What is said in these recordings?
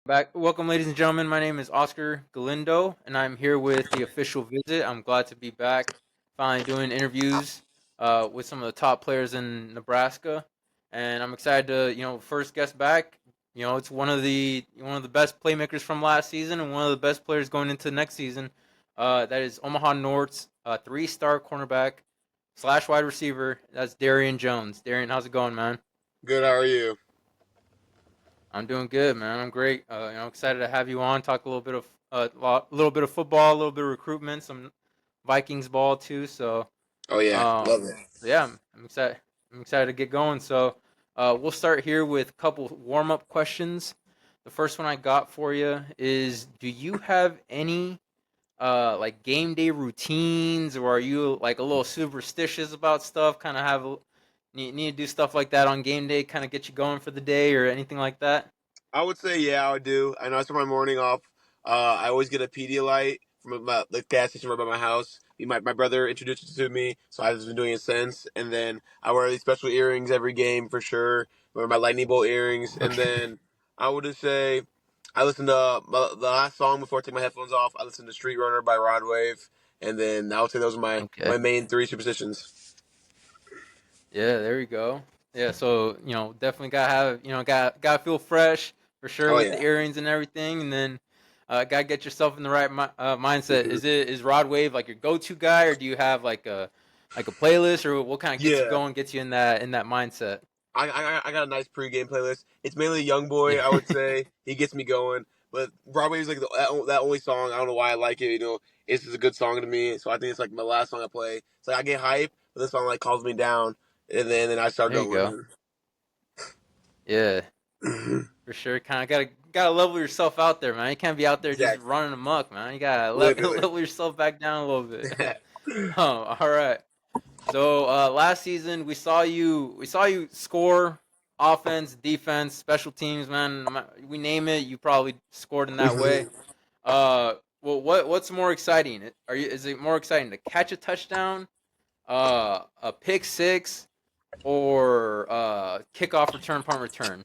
Back. Welcome, ladies and gentlemen. My name is Oscar Galindo, and I'm here with the official visit. I'm glad to be back, finally doing interviews with some of the top players in Nebraska, and I'm excited to, first guest back. It's one of the best playmakers from last season, and one of the best players going into next season. That is Omaha North's three-star cornerback slash wide receiver. That's Darion Jones. Darion, how's it going, man? Good, how are you? I'm doing good, man. I'm great. Excited to have you on. Talk a little bit of football, a little bit of recruitment, some Vikings ball too. So, Oh yeah, love um, it. yeah, I'm excited. I'm excited to get going. So, we'll start here with a couple warm up questions. The first one I got for you is: do you have any like game day routines, or are you like a little superstitious about stuff? Kind of need to do stuff like that on game day, kind of get you going for the day, or anything like that? I would say yeah, I would do. I know I start my morning off. I always get a Pedialyte from the gas station right by my house. My brother introduced it to me, so I've just been doing it since. And then I wear these special earrings every game for sure. I wear my lightning bolt earrings, and Okay. then I would just say I listen to the last song before I take my headphones off. I listen to Street Runner by Rod Wave, and then I would say those are my Okay. main three superstitions. Yeah, there you go. Yeah, so definitely gotta have gotta feel fresh for sure Oh with the yeah. earrings and everything, and then gotta get yourself in the right mindset. Hmm. Is Rod Wave like your go to guy, or do you have like a playlist, or what kind of gets you Yeah. going, gets you in that mindset? I got a nice pregame playlist. It's mainly Young Boy, I Yeah. would say. He gets me going. But Broadway is like that only song. I don't know why I like it. It's just a good song to me. So I think it's like my last song I play. It's like I get hype, but this song like calms me down, and then I start There you go. going. Yeah, Mhm. for sure. Kind of gotta level yourself out there, man. You can't be out there just Exactly. running amok, man. You gotta Literally. level yourself back down a little bit. All right. So last season we saw you score offense, defense, special teams, man. We name it, you probably scored in that way. Mhm. Well, what's more exciting? Is it more exciting to catch a touchdown, a pick six, or kickoff return, punt return?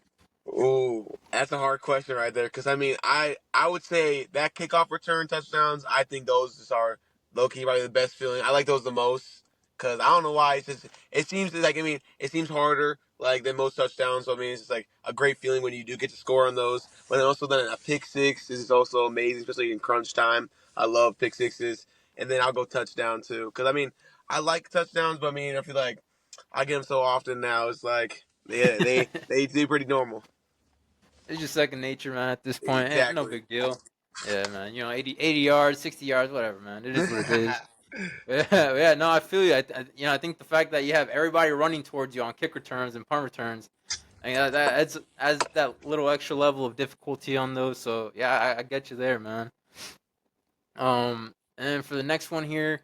Ooh, that's a hard question right there. Because I mean, I would say that kickoff return touchdowns. I think those just are low key probably the best feeling. I like those the most. Because I don't know why. It's just it seems like it seems harder like than most touchdowns. So I mean, it's just like a great feeling when you do get to score on those. But then also then a pick six is also amazing, especially in crunch time. I love pick sixes. And then I'll go touchdown too. Because I mean, I like touchdowns, but I mean, I feel like I get them so often now. It's like yeah, they do pretty normal. It's just second nature, man. At this point, no Exactly. big deal. Yeah, man. 80 yards, 60 yards, whatever, man. It is what it is. Yeah, yeah, no, I feel you. I think the fact that you have everybody running towards you on kick returns and punt returns, I mean, that adds that little extra level of difficulty on those. So yeah, I get you there, man. And for the next one here,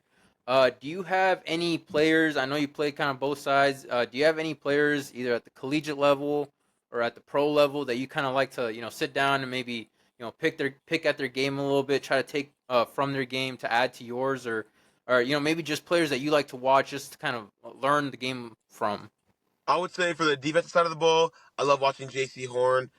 do you have any players? I know you play kind of both sides. Do you have any players either at the collegiate level or at the pro level that you kind of like to sit down and maybe pick at their game a little bit, try to take from their game to add to yours, or maybe just players that you like to watch just to kind of learn the game from. I would say for the defensive side of the ball, I love watching J.C. Horn.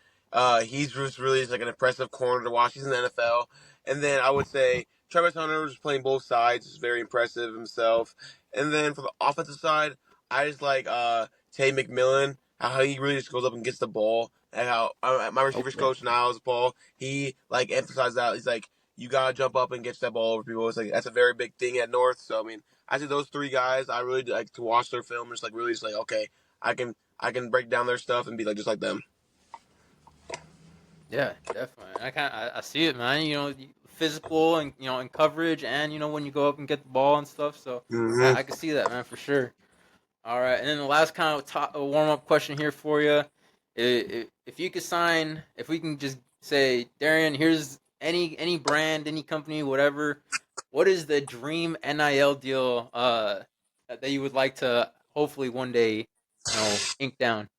He's just really just like an impressive corner to watch. He's in the NFL. And then I would say Travis Hunter was playing both sides. Is very impressive himself. And then for the offensive side, I just like Tay McMillan. How he really just goes up and gets the ball. And how my receivers Okay. coach Niles Paul, he like emphasized that. He's like, you gotta jump up and get that ball over people. It's like that's a very big thing at North. So I mean, I see those three guys. I really like to watch their film. Just like really, just like okay, I can break down their stuff and be like just like them. Yeah, definitely. I see it, man. Physical and in coverage, and when you go up and get the ball and stuff. So I Hmm. can see that, man, for sure. All right, and then the last kind of warm up question here for you: if you could sign, if we can just say, Darian, here's any brand, any company, whatever. What is the dream NIL deal that you would like to hopefully one day ink down?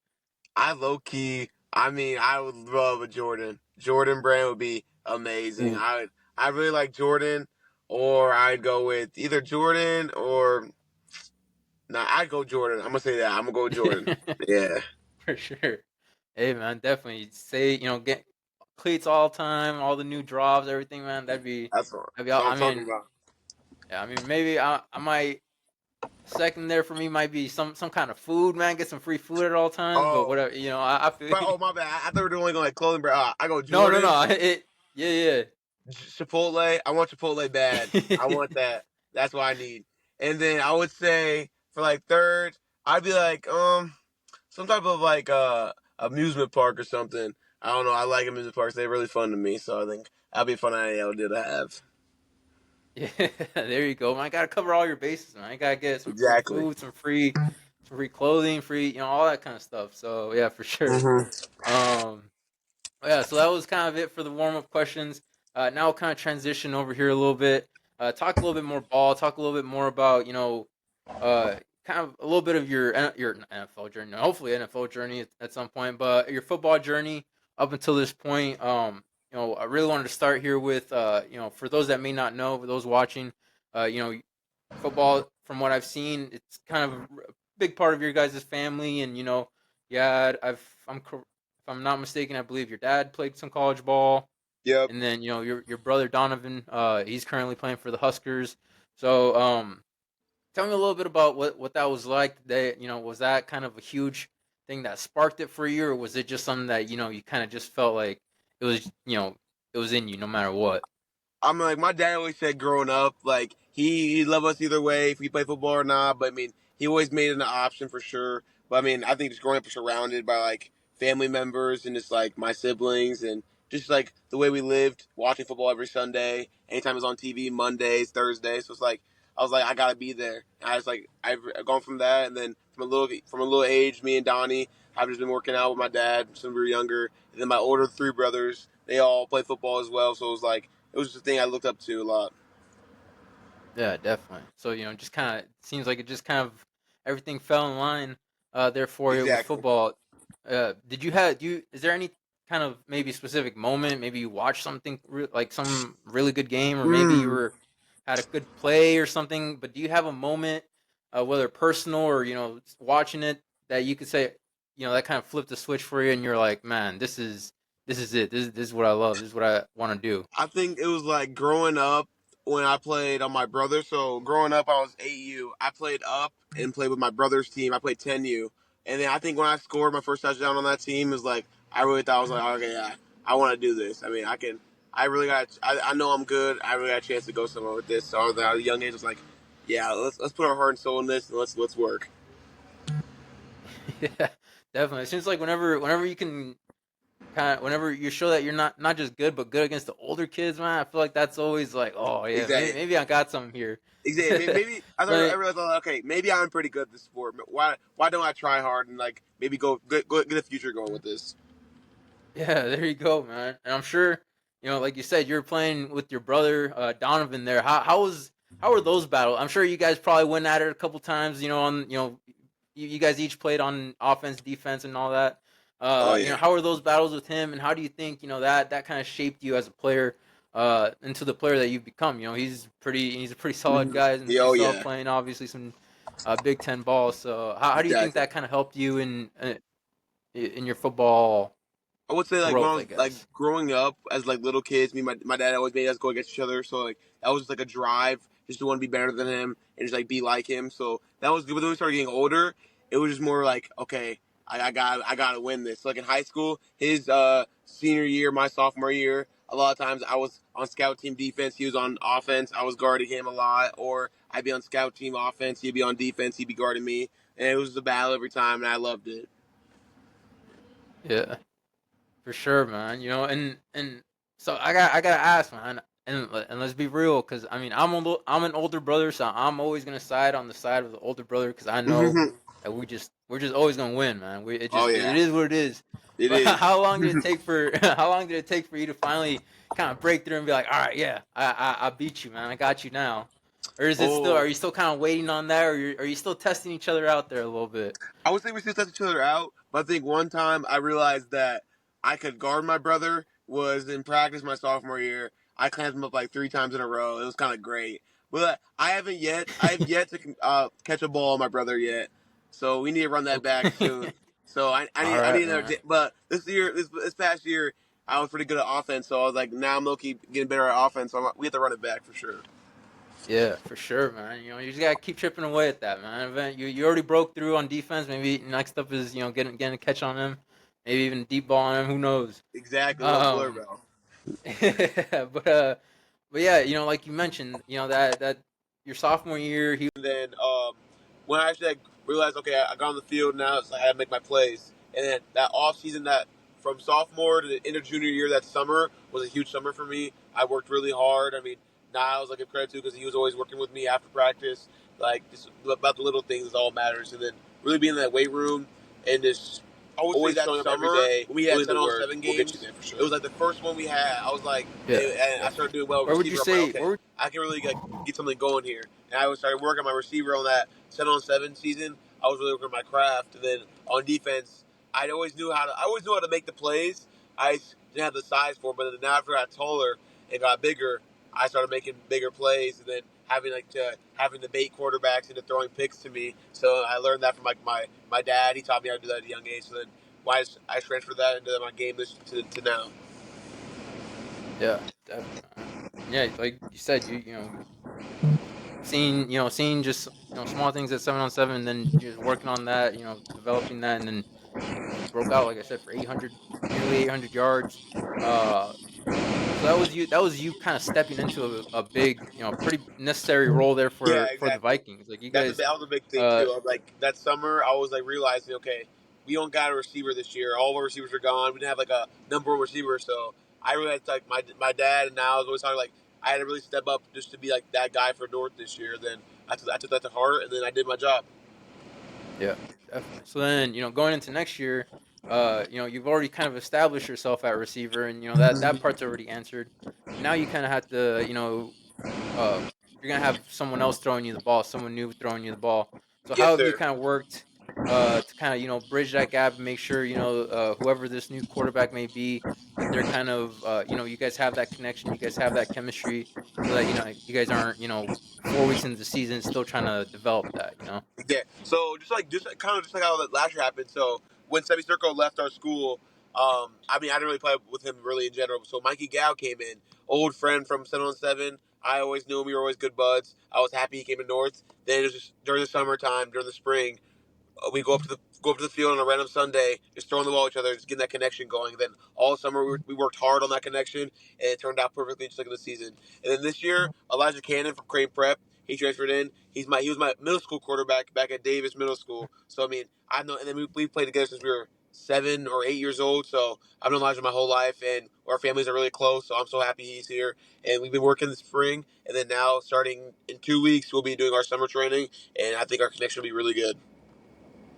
I low key. I mean, I would love a Jordan. Jordan brand would be amazing. Ooh. I really like Jordan, or I'd go with either Jordan or nah. I'd go Jordan. I'm gonna say that. I'm gonna go Jordan. Yeah. For sure. Hey man, definitely say get cleats all the time, all the new drops, everything, man. That'd be. That's what I'm I talking mean, about. yeah, I mean, maybe I might second there for me might be some kind of food, man. Get some free food at all times, but Oh, whatever, I feel. but oh my bad. I thought we were doing like clothing brand. I go No, no, no. Jordans, Yeah, Chipotle. I want Chipotle bad. I yeah. want that. That's what I need. And then I would say for like third, I'd be like some type of like amusement park or something. I don't know. I like amusement parks. They're really fun to me. So I think that'd be a fun idea to have. Yeah, there you go, man. I gotta cover all your bases, man. I gotta get some free Exactly. food, some free clothing, free, all that kind of stuff. So yeah, for sure. Hmm. Um, yeah, so that was kind of it for the warm up questions. Now we'll kind of transition over here a little bit. Talk a little bit more ball. Talk a little bit more about uh, kind of a little bit of your NFL journey. Hopefully NFL journey at some point, but your football journey up until this point. I really wanted to start here with for those that may not know, for those watching, football from what I've seen, it's kind of a big part of your guys' family, and yeah, if I'm not mistaken, I believe your dad played some college ball, Yep. and then your brother Donovan, he's currently playing for the Huskers. So tell me a little bit about what that was like. Was that kind of a huge thing that sparked it for you, or was it just something that you kind of just felt like it was it was in you no matter what? I'm like my dad always said growing up, like he loved us either way if we play football or not. But I mean, he always made it an option for sure. But I mean, I think just growing up surrounded by like family members and just like my siblings and just like the way we lived, watching football every Sunday, anytime it was on TV, Mondays, Thursdays. So it's like I was like I gotta be there. And I was like I've gone from that, and then from a little age, me and Donnie, I've just been working out with my dad since we were younger. And then my older three brothers, they all play football as well. So it was like it was just a thing I looked up to a lot. Yeah, definitely. So just kind of seems like it just kind of everything fell in line there for you with Exactly. football. Did you have do you is there any kind of maybe specific moment? Maybe you watched something like some really good game, or maybe you Mm. were had a good play or something. But do you have a moment, whether personal or watching it, that you could say that kind of flipped the switch for you, and you're like, man, this is it. This is what I love. This is what I want to do. I think it was like growing up when I played on my brother. So growing up, I was 8U. I played up and played with my brother's team. I played 10U. And then I think when I scored my first touchdown on that team, it was like, I really thought I was like, okay, yeah, I want to do this. I mean, I can, I really got, I know I'm good. I really got a chance to go somewhere with this. So at a young age, I was like, yeah, let's put our heart and soul in this and let's work. Yeah, definitely. It seems like whenever you can whenever you show that you're not just good but good against the older kids, man, I feel like that's always like, oh yeah, Exactly. maybe I got something here. Exactly. Maybe I Like, realized, okay, maybe I'm pretty good at this sport. Why don't I try hard and like maybe get a future going with this? yeah, there you go, man. And I'm sure, like you said, you're playing with your brother Donovan there. How were those battles? I'm sure you guys probably went at it a couple times. You guys each played on offense, defense, and all that. Oh yeah. How are those battles with him, and how do you think that kind of shaped you as a player into the player that you've become? He's a pretty solid Mhm. guy and Yeah, pretty oh solid yeah. playing obviously some Big Ten balls. So how do you think Exactly. that kind of helped you in your football I would say like when I growth? I was like guess. growing up as like little kids, me and my dad always made us go against each other. So like that was just like a drive just to want to be better than him and just like be like him. So that was good. But then we started getting older, it was just more like okay, I got to win this. So, like in high school, his senior year, my sophomore year, a lot of times I was on scout team defense. He was on offense. I was guarding him a lot, or I'd be on scout team offense. He'd be on defense. He'd be guarding me, and it was a battle every time, and I loved it. Yeah. For sure, man. And so I gotta ask, man, and let's be real, because I mean I'm an older brother, so I'm always gonna side on the side of the older brother, because I know that we're just always gonna win, man. Oh It yeah, is what it is. it But is. how long did it take for how long did it take for you to finally kind of break through and be like, all right, yeah, I beat you, man, I got you now, or is it still are Oh, you still kind of waiting on that, or are you still testing each other out there a little bit? I would say we still test each other out, but I think one time I realized that I could guard my brother was in practice my sophomore year. I clamped him up like 3 times in a row. It was kind of great, but I haven't yet. I have yet to catch a ball on my brother yet, so we need to run that back Okay. soon. So All I right, need another. man. But this year, this past year, I was pretty good at offense, so I was like, now I'm low-key getting better at offense. So we have to run it back for sure. Yeah, for sure, man. You just gotta keep chipping away at that, man. You already broke through on defense. Maybe next up is getting a catch on him, maybe even deep ball on him. Who knows? Exactly, little blur Um, bell. but yeah, like you mentioned, that your sophomore year, he And then when I actually realized, okay, I got on the field now, it's like I had to make my plays. And then that off season, that from sophomore to the inter junior year, that summer was a huge summer for me. I worked really hard. I mean, Niles I give credit to because he was always working with me after practice. Like just about the little things is all matters. And then really being in that weight room and just I would say always that showing up every summer day, when we had doing the 10 on work, 7 will get you games, there for sure. it was like the first one we had. I was like, yeah, And I started definitely. doing well Where would you receiver. I'm like, say? okay, I can really get something going here. And I started working on my receiver on that 7-on-7 season. I was really working on my craft. And then on defense, I always knew how to make the plays. I just didn't have the size for it. But then after I got taller and got bigger, I started making bigger plays. And then having to bait quarterbacks into throwing picks to me. So I learned that from like my dad. He taught me how to do that at a young age. So then I transferred that into my game to now. Yeah, definitely, man. Yeah, like you said, seeing just small things at 7-on-7, and then just working on that, developing that, and then you broke out like I said for 800, nearly 800 yards. Uh, so that was you kind of stepping into a big, pretty necessary role there Yeah, for the exactly. Vikings. Like you That guys, was a big thing uh, too. Like that summer, I was like realizing, okay, we don't got a receiver this year. All of our receivers are gone. We didn't have like a number one receiver, so I really had to, like my dad and I was always talking like I had to really step up just to be like that guy for North this year. Then I took that to heart, and then I did my job. yeah, definitely. So then, going into next year, you've already kind of established yourself at receiver, and that part's already answered. Now you kind of have to, uh, you're gonna have someone else throwing you the ball, someone new throwing you the ball. So Yes, how have you sir. kind of worked to kind of bridge that gap and make sure whoever this new quarterback may be, that they're kind of you guys have that connection, you guys have that chemistry, so that you guys aren't 4 weeks into the season still trying to develop that. Yeah. So just like how that last year happened. So when Semi Circle left our school, I mean I didn't really play with him really in general. So Mikey Gow came in, old friend from 7-on-7. I always knew him. We were always good buds. I was happy he came to North. Then it was just during the summertime, during the spring, we go up to the field on a random Sunday, just throwing the ball at each other, just getting that connection going. And then all summer we worked hard on that connection, and it turned out perfectly just like in the season. And then this year, Elijah Cannon from Crane Prep, he transferred in. He was my middle school quarterback back at Davis Middle School. So I mean, I know, and then we played together since we were 7 or 8 years old. So I've known Elijah my whole life, and our families are really close. So I'm so happy he's here. And we've been working this spring, and then now starting in 2 weeks, we'll be doing our summer training, and I think our connection will be really good.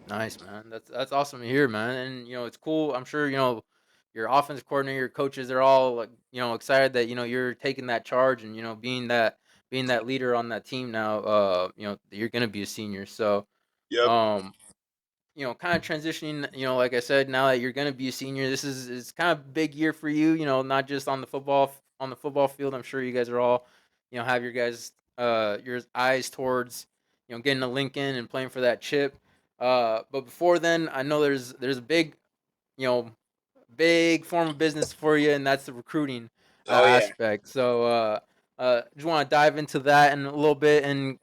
Nice, man. That's awesome to hear, man. And it's cool. I'm sure your offensive coordinator, your coaches, they're all like excited that you're taking that charge and being that leader on that team now. You're gonna be a senior, so Yep. um kind of transitioning. Like I said, now that you're gonna be a senior, this is kind of a big year for you. Not just on the football field. I'm sure you guys are all have your eyes towards getting a Lincoln and playing for that chip. But before then, I know there's a you know big form of business for you, and that's the recruiting Oh yeah. aspect. So just want to dive into that in a little bit, and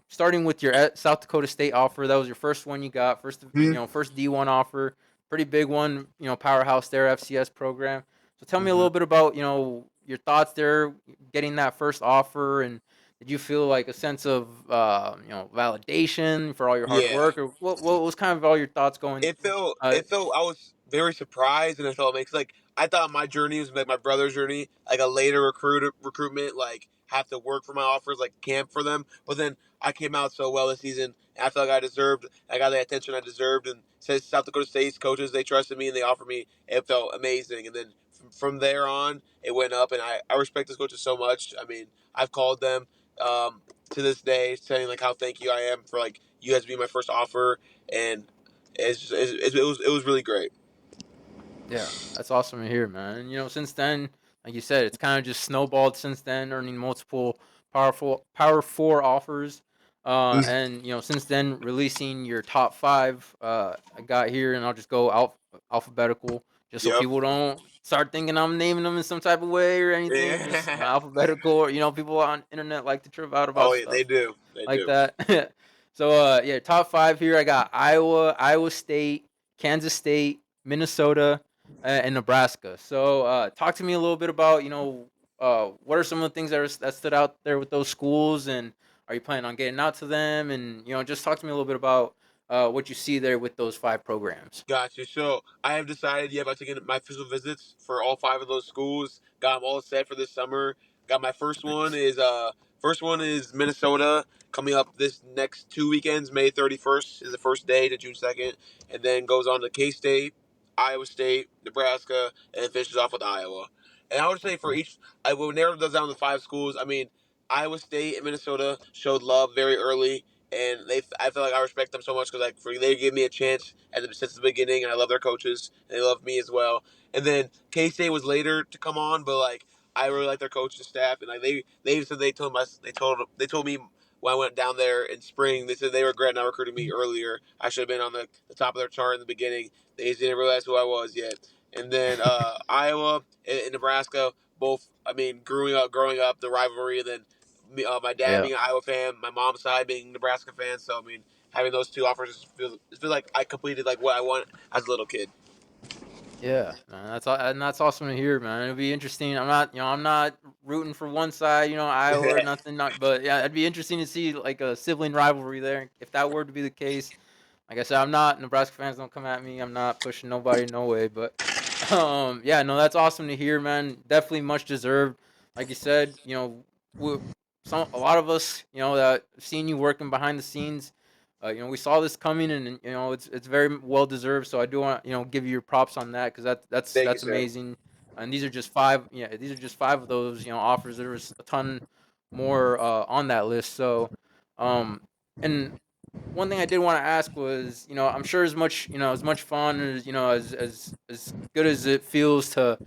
starting with your South Dakota State offer. That was your first one you got, first D1 offer, pretty big one. Powerhouse there, FCS program. So tell me a Mm-hmm. little bit about your thoughts there, getting that first offer, and did you feel like a sense of validation for all your hard Yeah. work, or what was kind of all your thoughts going? Uh, It felt I was very surprised, and it felt makes like I thought my journey was like my brother's journey, like a later recruitment, like have to work for my offers, like camp for them. But then I came out so well this season, and I felt like I got the attention I deserved, and says South Dakota State's coaches, they trusted me and they offered me. It felt amazing, and then from there on, it went up, and I respect those coaches so much. I mean, I've called them um, to this day, saying like how thank you I am for like you guys being my first offer, and it was really great. Yeah, that's awesome to hear, man. And since then, like you said, it's kind of just snowballed since then, earning multiple Power Four offers, and since then releasing your top five. I got here, and I'll just go alphabetical, just so Yep. people don't start thinking I'm naming them in some type of way or anything, just Yeah. alphabetical, or people on internet like to trip out about Oh yeah, they stuff do. They like do. that. So yeah, top five here. I got Iowa, Iowa State, Kansas State, Minnesota, and Nebraska. So talk to me a little bit about what are some of the things that stood out there with those schools, and are you planning on getting out to them? And just talk to me a little bit about what you see there with those five programs. Gotcha. So I have decided, yeah, about taking my official visits for all five of those schools. Got them all set for this summer. Got my Nice. first one is Minnesota coming up this next 2 weekends. May 31st is the first day to June 2nd, and then goes on to K State, Iowa State, Nebraska, and then finishes off with Iowa. And I would say for each, I will narrow those down to five schools. I mean, Iowa State and Minnesota showed love very early, and I feel like I respect them so much because they gave me a chance since the beginning, and I love their coaches, and they love me as well. And then K State was later to come on, but like I really like their coaching staff, and like they said they told me when I went down there in spring, they said they regret not recruiting me earlier. I should have been on the top of their chart in the beginning. They just didn't realize who I was yet. And then Iowa and Nebraska, both. I mean, growing up, the rivalry, and then my dad Yeah. being an Iowa fan, my mom's side being a Nebraska fan. So I mean, having those two offers feels like I completed like what I want as a little kid. Yeah, man, and that's awesome to hear, man. It'll be interesting. I'm not rooting for one side, Iowa or nothing. Not, but yeah, it'd be interesting to see like a sibling rivalry there. If that were to be the case, like I said, I'm not Nebraska fans. Don't come at me. I'm not pushing nobody, no way. But yeah, no, that's awesome to hear, man. Definitely much deserved. Like you said, we, a lot of us, that have seen you working behind the scenes. We saw this coming, and it's very well deserved. So I do want give you your props on that because Thank you, that's sir. amazing. And these are just five. Yeah, these are just five of those offers. There was a ton more on that list. So, um, and one thing I did want to ask was, I'm sure as much fun as as good as it feels to,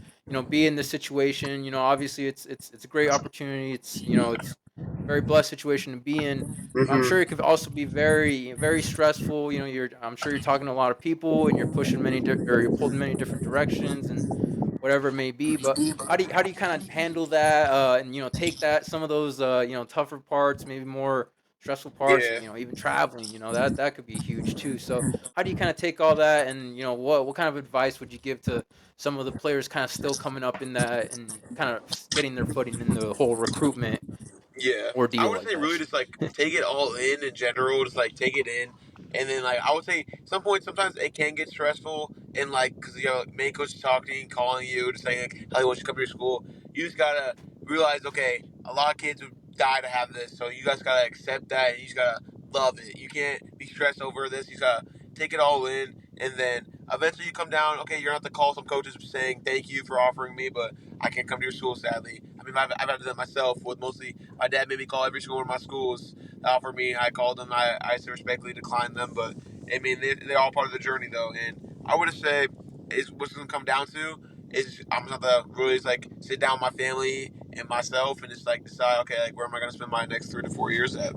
be in this situation. Obviously it's a great opportunity. It's a very blessed situation to be in. But I'm Hmm. sure it could also be very very stressful. I'm sure you're talking to a lot of people and you're pushing or you're pulled in many different directions and whatever it may be. But how do you kind of handle that and take that some of those tougher parts, maybe more stressful parts, Yeah. even traveling, that could be huge too. So how do you kind of take all that and what kind of advice would you give to some of the players kind of still coming up in that and kind of getting their footing in the whole recruitment Yeah, I ordeal, would I say really guess. just like take it all in general, just like take it in, and then like I would say some point sometimes it can get stressful and like because main coach is talking, calling you, just saying like, how he wants you to come to your school. You just gotta realize, okay, a lot of kids would die to have this, so you guys gotta accept that and you just gotta love it. You can't be stressed over this. You just gotta take it all in, and then eventually you come down. Okay, you're gonna have to call some coaches saying thank you for offering me, but I can't come to your school sadly. I mean, I've had to do that myself with mostly my dad made me call every single one of my schools that offered me. I called them. I respectfully declined them, but I mean they're all part of the journey though. And I would say is what's going to come down to is I'm going to have to really just, like sit down with my family and myself and just like decide okay like where am I going to spend my next 3 to 4 years at.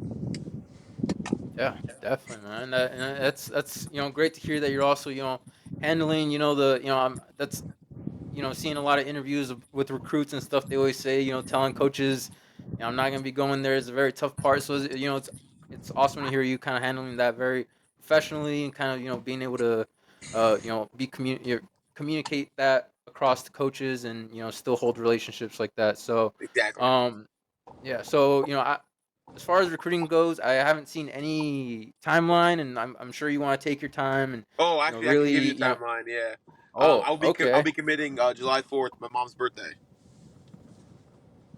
Yeah, definitely, man. That's great to hear that you're also handling the that's seeing a lot of interviews with recruits and stuff. They always say, telling coaches, I'm not gonna be going there is a very tough part. So it's awesome to hear you kind of handling that very professionally and kind of being able to, communicate that across the coaches and still hold relationships like that. So, Exactly. um, yeah. So as far as recruiting goes, I haven't seen any timeline, and I'm sure you want to take your time and Oh, actually, I can give you really the timeline. Yeah, Oh, I'll okay. be committing July 4th, my mom's birthday.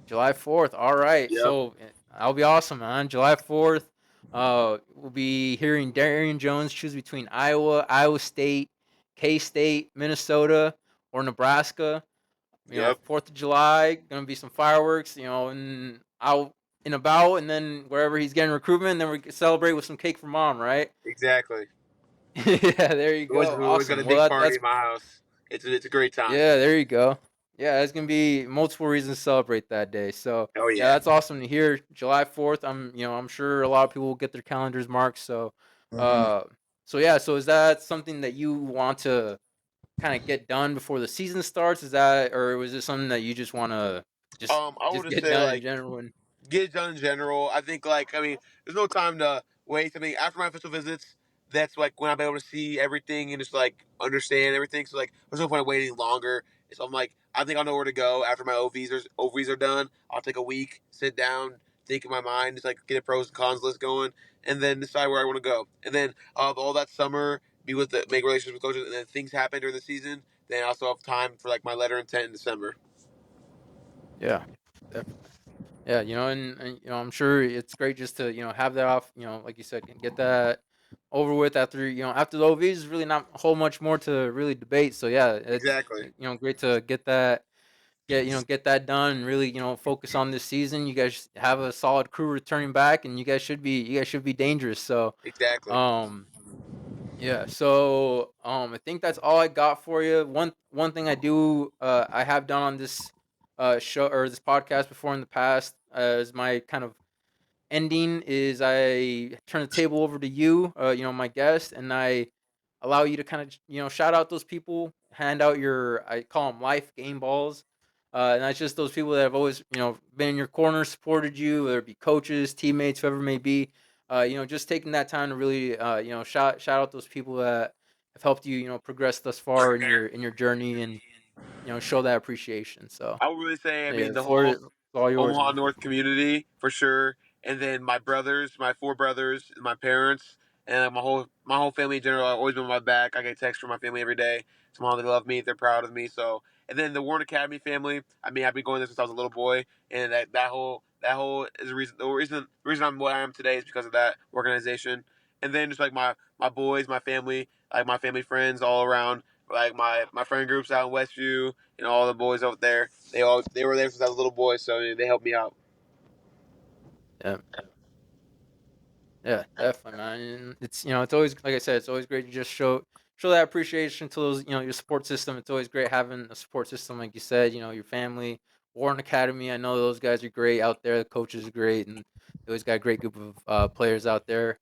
July 4th. All right. Yep. So that'll be awesome, man. July 4th. We'll be hearing Darion Jones choose between Iowa, Iowa State, K State, Minnesota, or Nebraska. Yep. 4th of July, gonna be some fireworks, and out and about, and then wherever he's getting recruitment, then we can celebrate with some cake for mom, right? Exactly. Yeah, there you go. We always got a Awesome. Well, big party that's in my house. It's a great time. yeah, there you go. Yeah, there's gonna be multiple reasons to celebrate that day. So Oh yeah, yeah. that's awesome to hear. July 4th. I'm sure a lot of people will get their calendars marked. So, Hmm. uh, so yeah. So is that something that you want to kind of get done before the season starts? Is that, or was it something that you just want to I would just just get say done in like general? And get it done in general. I think like I mean, there's no time to waste. I mean, after my official visits, that's like when I'm able to see everything and just like understand everything. So like, there's no point waiting longer. So I'm like, I think I'll know where to go after my OVs are done. I'll take a week, sit down, think in my mind, just like get a pros and cons list going, and then decide where I want to go. And then all that summer, be with the make relationships with coaches, and then things happen during the season. Then I also have time for like my letter of intent in December. yeah, definitely. Yeah, and I'm sure it's great just to have that off. Like you said, get that over with after after the OVs is really not a whole much more to really debate. So yeah, it's Exactly. great to get that done and really focus on this season. You guys have a solid crew returning back, and you guys should be dangerous. So Exactly. um yeah, so I think that's all I got for you. One thing I have done on this show or this podcast before in the past is my kind of ending is I turn the table over to you, my guest, and I allow you to kind of shout out those people, hand out your I call them life game balls, and that's just those people that have always been in your corner, supported you, whether it be coaches, teammates, whoever it may be. Just taking that time to really shout out those people that have helped you progress thus far in your journey and show that appreciation. So I would really say, I yeah, mean, the the floor whole is all yours, Omaha man. North community for sure, and then my brothers, my four brothers, my parents, and my whole family in general. I've always been on my back. I get texts from my family every day. Somehow they love me, they're proud of me. So, and then the Warren Academy family. I mean, I've been going there since I was a little boy, and that whole is the reason I'm what I am today is because of that organization. And then just like my boys, my family, like my family friends all around, like my friend groups out in Westview and all the boys out there. They were there since I was a little boy, so they helped me out. Yeah. Yeah, definitely, man. And it's always like I said, it's always great to just show that appreciation to those, your support system. It's always great having a support system, like you said. Your family, Warren Academy. I know those guys are great out there. The coaches are great, and they always got a great group of players out there.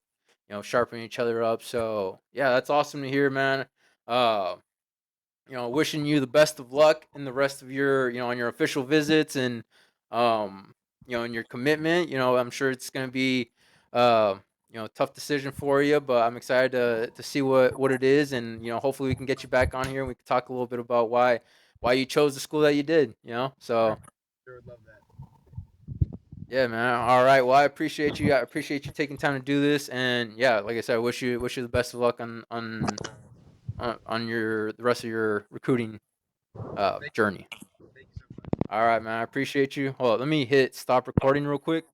Sharpening each other up. So yeah, that's awesome to hear, man. Uh, wishing you the best of luck in the rest of your, on your official visits and, in your commitment. I'm sure it's going to be, a tough decision for you, but I'm excited to see what it is, and hopefully we can get you back on here and we can talk a little bit about why you chose the school that you did. So Sure, would love that. yeah, man. All right. Well, I appreciate you. I appreciate you taking time to do this, and yeah, like I said, I wish you the best of luck on your the rest of your recruiting Thank, journey. thank you so much. All right, man. I appreciate you. Hold on, let me hit stop recording real quick.